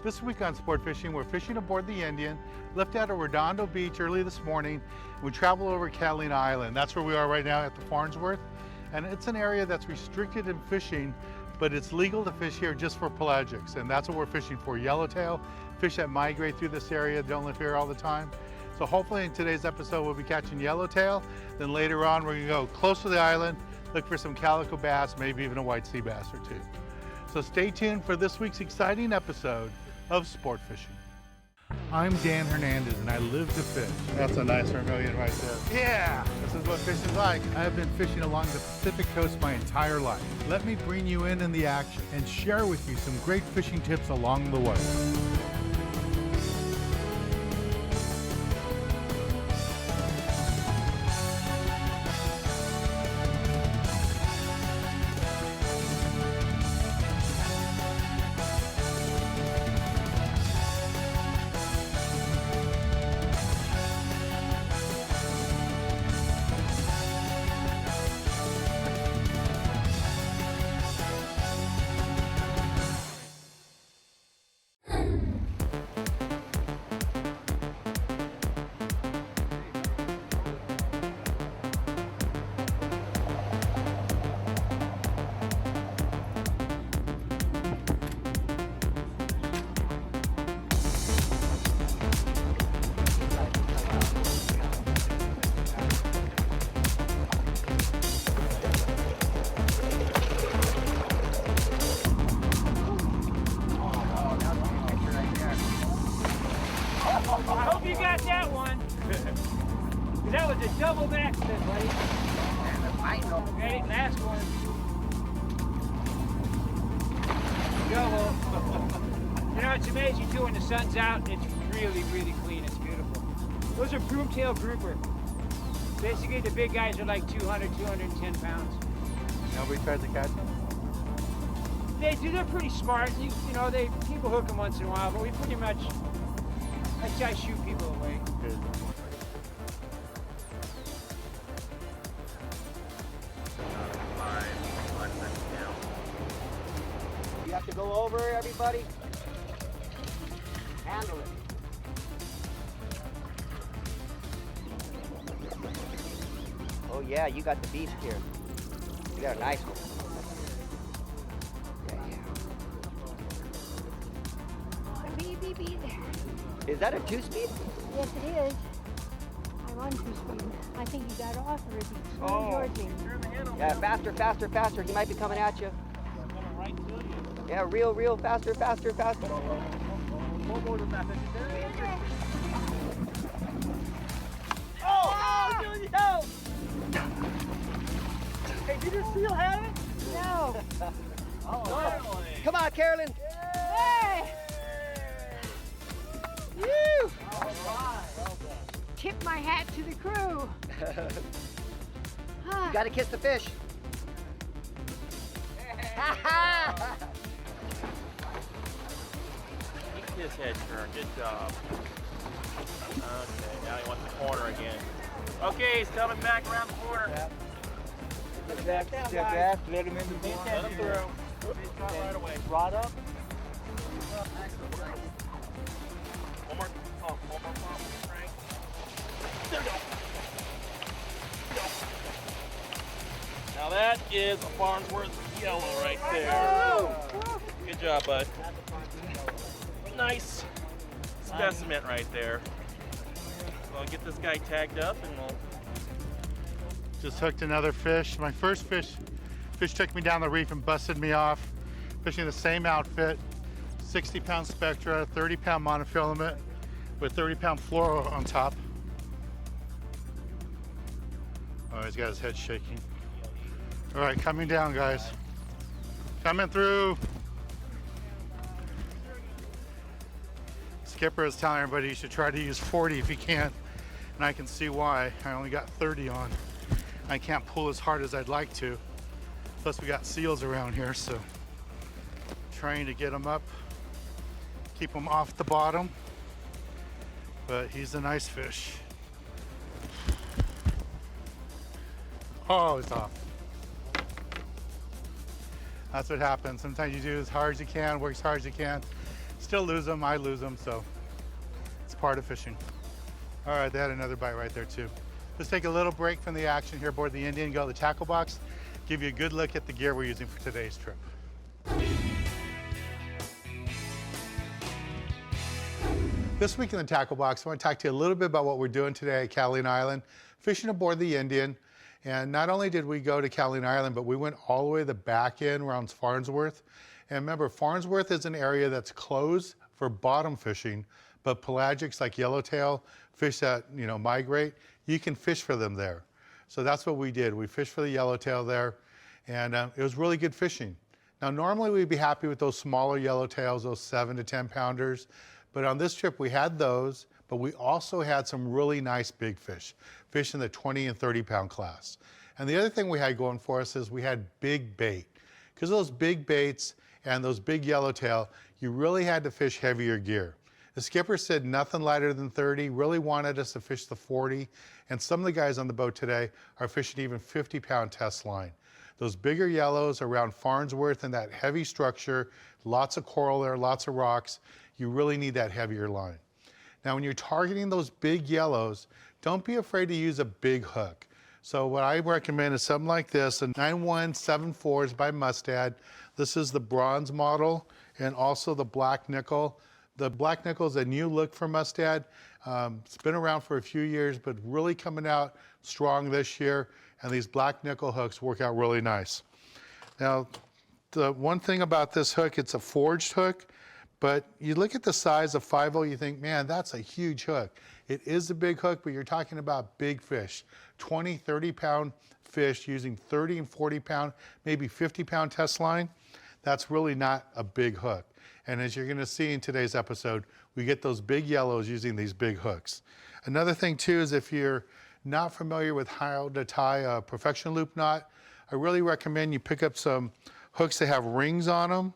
This week on Sport Fishing, we're fishing aboard the Indian, left out of Redondo Beach early this morning. We travel over Catalina Island. That's where we are right now at the Farnsworth. And it's an area that's restricted in fishing, but it's legal to fish here just for pelagics. And that's what we're fishing for, yellowtail, fish that migrate through this area, don't live here all the time. So hopefully in today's episode, we'll be catching yellowtail. Then later on, we're gonna go close to the island, look for some calico bass, maybe even a white sea bass or two. So stay tuned for this week's exciting episode of Sport Fishing. I'm Dan Hernandez and I live to fish. That's a nice vermilion right there. Yeah, this is what fishing's like. I have been fishing along the Pacific coast my entire life. Let me bring you in the action and share with you some great fishing tips along the way. I hope you got that one. That was a double accident, buddy. Ready? Last one. Double. You know, it's amazing too when the sun's out. It's really, really clean. It's beautiful. Those are broomtail grouper. Basically, the big guys are like 200, 210 pounds. Nobody tries to catch them? They do. They're pretty smart. You know, people hook them once in a while, but we pretty much. I try to shoot people away. Good. You have to go over, everybody. Handle it. Oh yeah, you got the beast here. You got a nice one. Is that a 2-speed? Yes, it is. I'm on 2-speed. I think you got off already. Slow towards me. Yeah, faster, faster, faster. He might be coming at you. Yeah, real, faster, faster, faster. Oh, Julio! Hey, did your seal have it? No. Oh. Come on, Carolyn. Hey! Woo! All right. Well done. Tip my hat to the crew. You gotta kiss the fish. Keep his head turned. Good job. Okay, now he wants the corner again. Okay, he's coming back around the corner. Yep. Step back, let him in the boat. Let him through. He's got right away. Rod up. One more pump, Frank. There we go. Now that is a Farnsworth yellow right there. Good job, bud. Nice specimen right there. So I'll get this guy tagged up and we'll... Just hooked another fish. My first fish took me down the reef and busted me off. Fishing the same outfit, 60-pound spectra, 30-pound monofilament with 30-pound fluoro on top. Oh, he's got his head shaking. All right, coming down, guys. Coming through. Skipper is telling everybody you should try to use 40 if you can, and I can see why. I only got 30 on. I can't pull as hard as I'd like to. Plus we got seals around here, so trying to get them up, keep them off the bottom, but he's a nice fish. Oh, it's off. That's what happens. Sometimes you do as hard as you can, work as hard as you can. Still lose them, I lose them, so it's part of fishing. All right, they had another bite right there too. Let's take a little break from the action here aboard the Indian, go to the tackle box, give you a good look at the gear we're using for today's trip. This week in the tackle box, I want to talk to you a little bit about what we're doing today at Catalina Island, fishing aboard the Indian. And not only did we go to Catalina Island, but we went all the way to the back end around Farnsworth. And remember, Farnsworth is an area that's closed for bottom fishing, but pelagics like yellowtail, fish that migrate, you can fish for them there. So that's what we did. We fished for the yellowtail there, and it was really good fishing. Now, normally we'd be happy with those smaller yellowtails, those 7 to 10 pounders. But on this trip, we had those, but we also had some really nice big fish in the 20 and 30 pound class. And the other thing we had going for us is we had big bait. Because of those big baits and those big yellowtail, you really had to fish heavier gear. The skipper said nothing lighter than 30, really wanted us to fish the 40. And some of the guys on the boat today are fishing even 50 pound test line. Those bigger yellows around Farnsworth and that heavy structure, lots of coral there, lots of rocks, you really need that heavier line. Now, when you're targeting those big yellows, don't be afraid to use a big hook. So what I recommend is something like this, a 9174 by Mustad. This is the bronze model and also the black nickel. The black nickel is a new look for Mustad. It's been around for a few years, but really coming out strong this year. And these black nickel hooks work out really nice. Now, the one thing about this hook, it's a forged hook. But you look at the size of 5.0, you think, man, that's a huge hook. It is a big hook, but you're talking about big fish, 20, 30 pound fish using 30 and 40 pound, maybe 50 pound test line. That's really not a big hook. And as you're gonna see in today's episode, we get those big yellows using these big hooks. Another thing too is if you're not familiar with how to tie a perfection loop knot, I really recommend you pick up some hooks that have rings on them.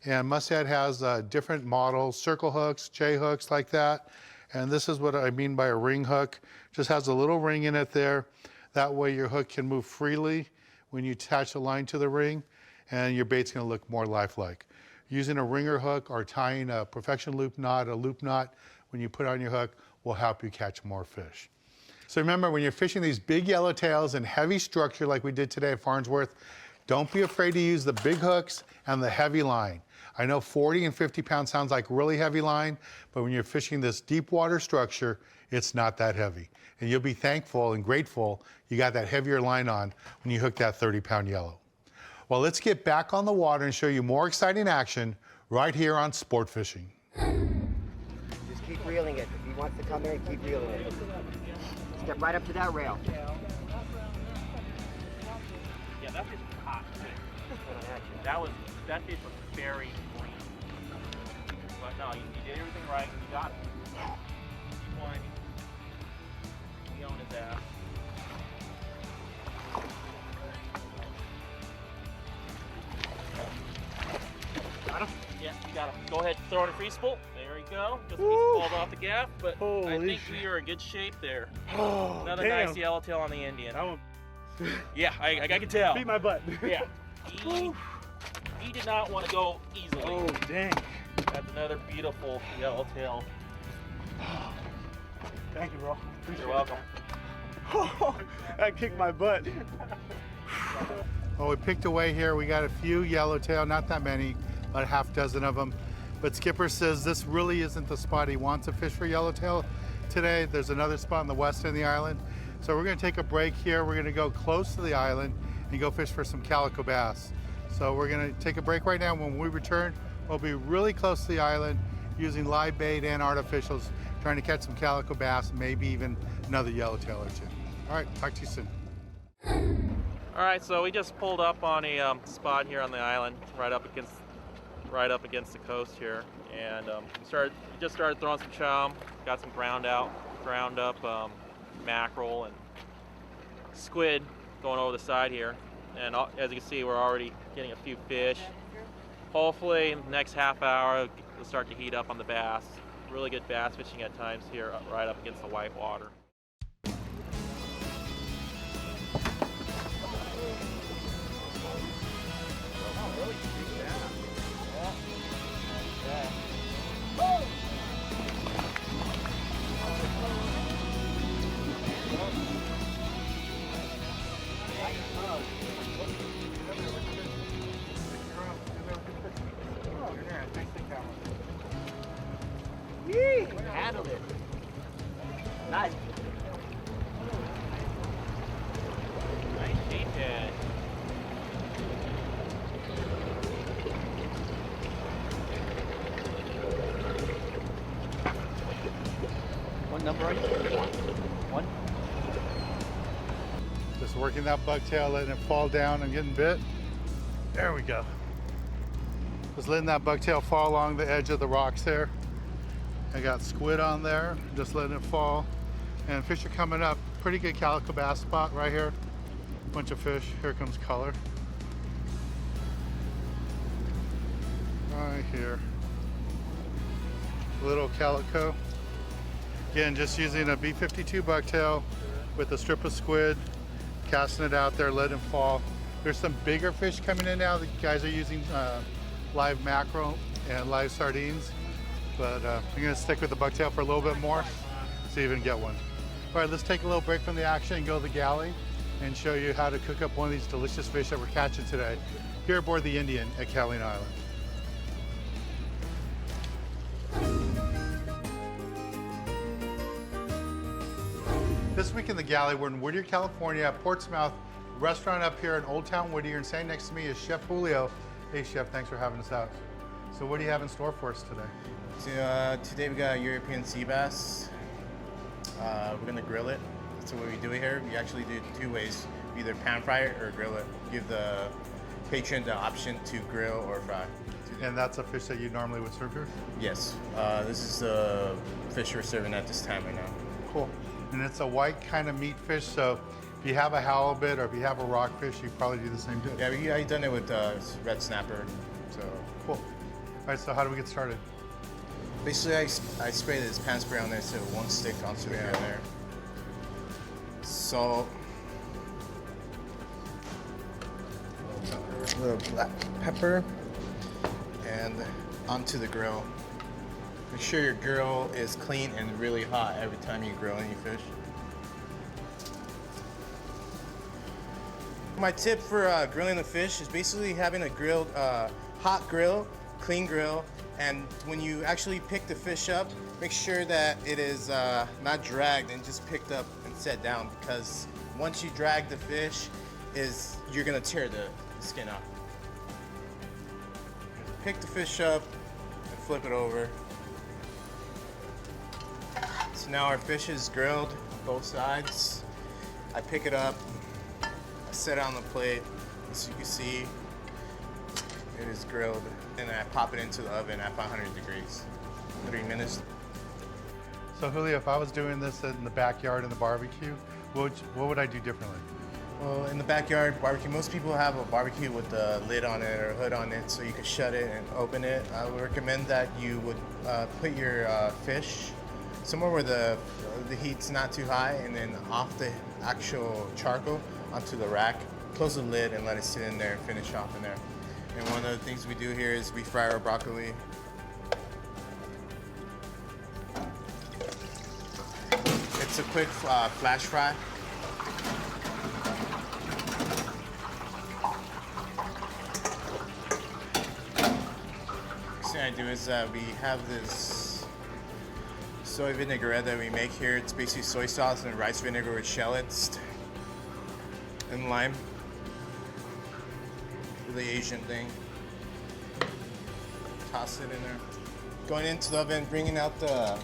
And Mustad has different models, circle hooks, J hooks like that. And this is what I mean by a ring hook. Just has a little ring in it there. That way your hook can move freely when you attach the line to the ring, and your bait's gonna look more lifelike. Using a ringer hook or tying a perfection loop knot, a loop knot, when you put on your hook, will help you catch more fish. So remember, when you're fishing these big yellowtails and heavy structure like we did today at Farnsworth, don't be afraid to use the big hooks and the heavy line. I know 40 and 50 pounds sounds like really heavy line, but when you're fishing this deep water structure, it's not that heavy. And you'll be thankful and grateful you got that heavier line on when you hook that 30 pound yellow. Well, let's get back on the water and show you more exciting action right here on Sport Fishing. Just keep reeling it. If he wants to come in, keep reeling it. Step right up to that rail. Yeah, that's just hot. That fish was very green. But no, you did everything right. You got it. Keep winding. He on his ass. Got him? Yeah, you got him. Go ahead, throw it in free spool. There you go. Just a piece falls off the gaff, but I think we are in good shape there. Oh, another damn. nice yellowtail on the Indian. That one Yeah, I can tell. beat my butt. Yeah. He did not want to go easily. Oh, dang. That's another beautiful yellowtail. Thank you, bro. Appreciate You're welcome. it. That kicked my butt. Well, we picked away here. We got a few yellowtail, not that many, about a half dozen of them. But Skipper says this really isn't the spot he wants to fish for yellowtail today. There's another spot on the west end of the island. So we're gonna take a break here. We're gonna go close to the island and go fish for some calico bass. So we're gonna take a break right now. When we return, we'll be really close to the island using live bait and artificials, trying to catch some calico bass, maybe even another yellowtail or two. All right, talk to you soon. All right, so we just pulled up on a spot here on the island, right up against the coast here, and we just started throwing some chum. Got some ground up mackerel and squid going over the side here, and as you can see, we're already getting a few fish. Hopefully, in the next half hour, we'll start to heat up on the bass. Really good bass fishing at times here, right up against the white water. Yee! Handled it. Nice. Nice painted. What number are you? One. Just working that bucktail, letting it fall down and getting bit. There we go. Just letting that bucktail fall along the edge of the rocks there. I got squid on there, just letting it fall. And fish are coming up. Pretty good calico bass spot right here. Bunch of fish. Here comes color. Right here. Little calico. Again, just using a B52 bucktail with a strip of squid, casting it out there, letting it fall. There's some bigger fish coming in now. The guys are using live mackerel and live sardines, but I'm gonna stick with the bucktail for a little bit more, see if we can get one. All right, let's take a little break from the action and go to the galley and show you how to cook up one of these delicious fish that we're catching today here aboard the Indian at Catalina Island. This week in the galley, we're in Whittier, California at Portsmouth restaurant up here in Old Town Whittier, and standing next to me is Chef Julio. Hey Chef, thanks for having us out. So what do you have in store for us today? So, today we got European sea bass. We're gonna grill it. That's what we do here. We actually do it two ways. We either pan fry it or grill it. Give the patron the option to grill or fry. And that's a fish that you normally would serve here? Yes, this is the fish we're serving at this time right now. Cool. And it's a white kind of meat fish, so if you have a halibut or if you have a rockfish, you probably do the same dish. Yeah, I've done it with red snapper. So cool. All right, so how do we get started? basically I spray this pan spray on there so it won't stick onto the ground there. Salt. A little black pepper. And onto the grill. Make sure your grill is clean and really hot every time you grill any fish. My tip for grilling the fish is basically having a grilled, hot grill, clean grill, and when you actually pick the fish up, make sure that it is not dragged and just picked up and set down, because once you drag the fish, you're gonna tear the skin off. Pick the fish up and flip it over. So now our fish is grilled on both sides. I pick it up, I set it on the plate. As you can see, it is grilled. And I pop it into the oven at 500 degrees, 3 minutes. So Julio, if I was doing this in the backyard in the barbecue, what would I do differently? Well, in the backyard barbecue, most people have a barbecue with a lid on it or a hood on it, so you can shut it and open it. I would recommend that you would put your fish somewhere where the heat's not too high, and then off the actual charcoal onto the rack. Close the lid and let it sit in there and finish off in there. And one of the things we do here is we fry our broccoli. It's a quick flash fry. Next thing I do is we have this soy vinaigrette that we make here. It's basically soy sauce and rice vinegar with shallots and lime. The Asian thing. Toss it in there. Going into the oven, bringing out the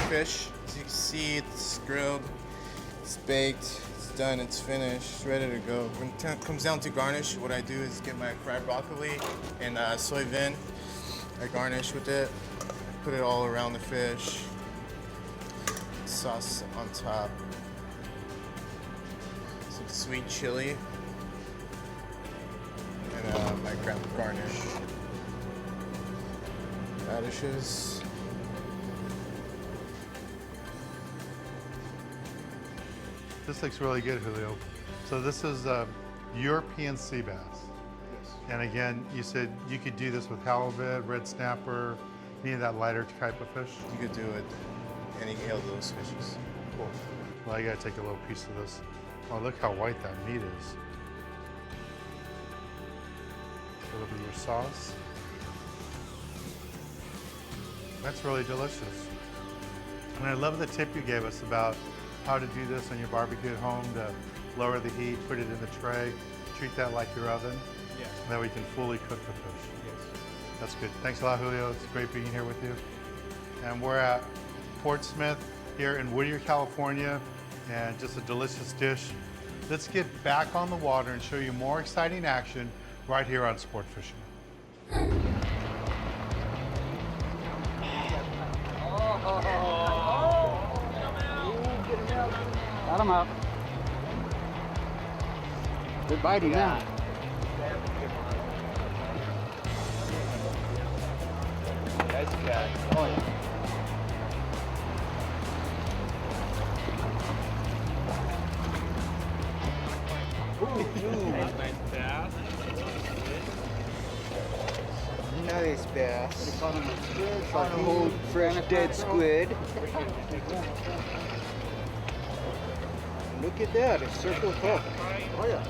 fish. As you can see, it's grilled, it's baked, it's done, it's finished, it's ready to go. When it comes down to garnish, what I do is get my fried broccoli and soy vin. I garnish with it, put it all around the fish, sauce on top, some sweet chili. And my garnish. Radishes. This looks really good, Julio. So this is European sea bass. Yes. And again, you said you could do this with halibut, red snapper, any of that lighter type of fish? You could do it any of those fishes. Cool. Well, I gotta take a little piece of this. Oh, look how white that meat is. A little bit of your sauce. That's really delicious. And I love the tip you gave us about how to do this on your barbecue at home to lower the heat, put it in the tray, treat that like your oven. Yes. That we can fully cook the fish. Yes. That's good. Thanks a lot, Julio. It's great being here with you. And we're at Port Smith here in Whittier, California, and just a delicious dish. Let's get back on the water and show you more exciting action right here on Sport Fishing. Got him out. Good biting now. Nice catch. Oh, yeah. Nice bass. Like an old fresh dead squid. Look at that, it's circle hook. Oh yeah.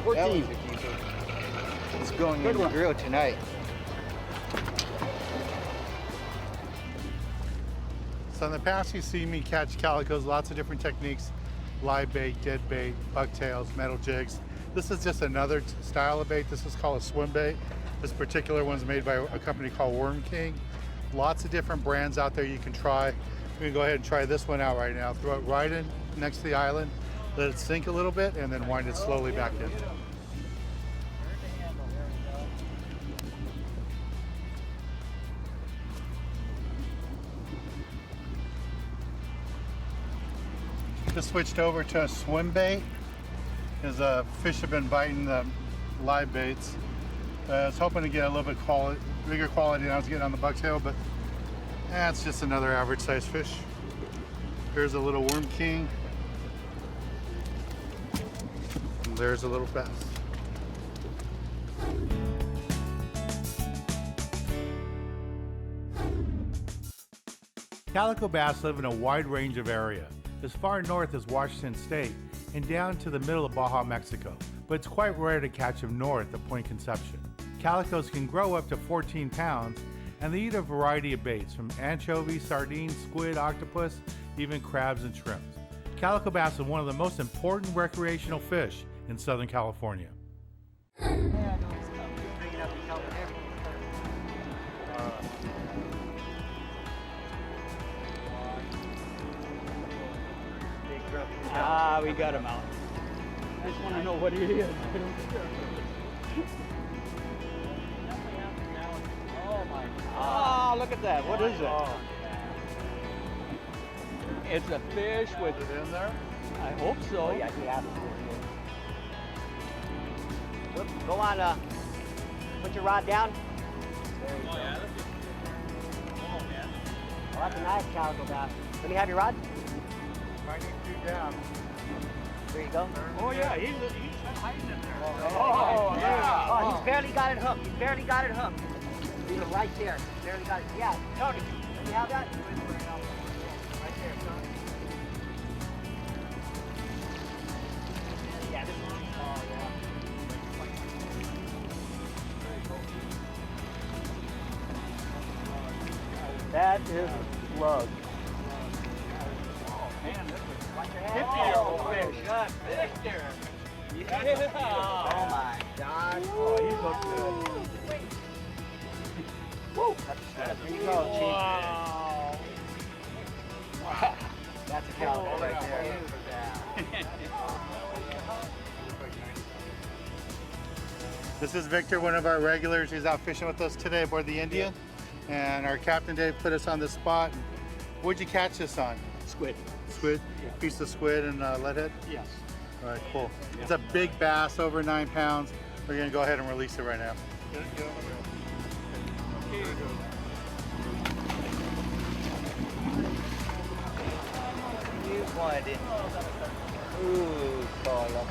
14. It's going in the grill tonight. So in the past, you've seen me catch calicos, lots of different techniques, live bait, dead bait, bucktails, metal jigs. This is just another style of bait. This is called a swim bait. This particular one's made by a company called Worm King. Lots of different brands out there you can try. We can go ahead and try this one out right now. Throw it right in next to the island, let it sink a little bit, and then wind it slowly back in. Just switched over to a swim bait because fish have been biting the live baits. I was hoping to get a little bit bigger quality than I was getting on the bucktail, but it's just another average size fish. Here's a little Worm King. And there's a little bass. Calico bass live in a wide range of area, as far north as Washington State and down to the middle of Baja, Mexico, but it's quite rare to catch them north of Point Conception. Calicos can grow up to 14 pounds, and they eat a variety of baits, from anchovies, sardines, squid, octopus, even crabs and shrimps. Calico bass is one of the most important recreational fish in Southern California. Ah, we got him out. I just want to know what he is. Oh, look at that. What is it? It's a fish with it in there. I hope so. Oh, yeah, he has it. Go on, put your rod down. There you go. Yeah, oh, that's a nice calico bass. Let me have your rod. Might need you down. There you go. Oh, yeah, he's hiding in there. Oh, yeah. Oh, he's barely got it hooked. He's barely got it hooked. He's right there. He's barely got it. Yeah, Tony, let me have that. Right there, Tony. Yeah, this is. Oh, yeah. That is a slug. Man, this is like your 50-year-old fish. Good fish there. Yeah. Oh my God. Oh, he looks good. Woo. There you go, Chief. Wow. That's a calico right there. This is Victor, one of our regulars. He's out fishing with us today aboard the Indian. And our captain Dave put us on this spot. What'd you catch this on? Squid. Squid? Yeah. Piece of squid and leadhead? Yes. All right, cool. It's a big bass, over 9 pounds. We're gonna go ahead and release it right now. You wanted it. Ooh, call up.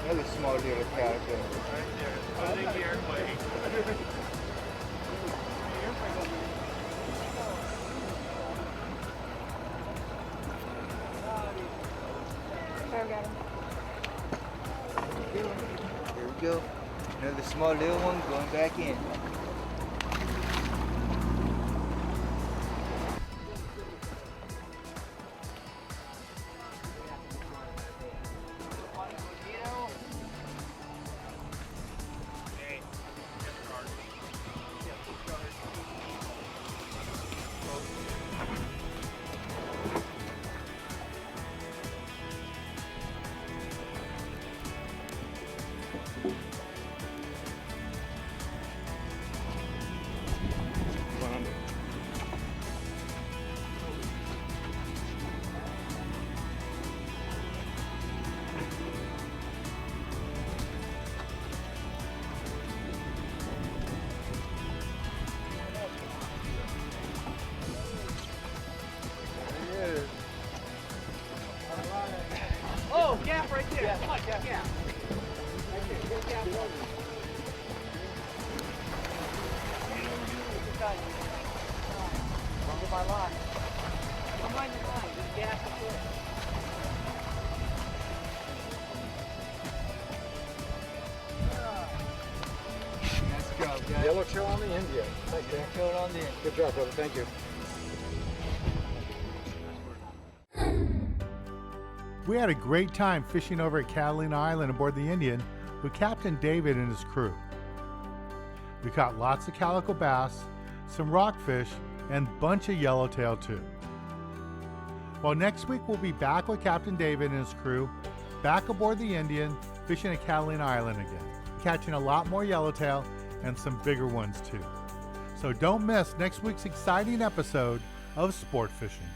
Another small little calico. at him. Here we go. Another small little one going back in. Oh, gap right there. Yeah, come on, gap. Yeah. Right there. Get a gap over. Longer my line. Don't mind your line. Just gap up there. Nice job, guys. Yellowtail on the Indian. Thank you. Yellowtail on the end. Good job, brother. Thank you. We had a great time fishing over at Catalina Island aboard the Indian with Captain David and his crew. We caught lots of calico bass, some rockfish, and a bunch of yellowtail too. Well, next week we'll be back with Captain David and his crew, back aboard the Indian, fishing at Catalina Island again, catching a lot more yellowtail and some bigger ones too. So don't miss next week's exciting episode of Sport Fishing.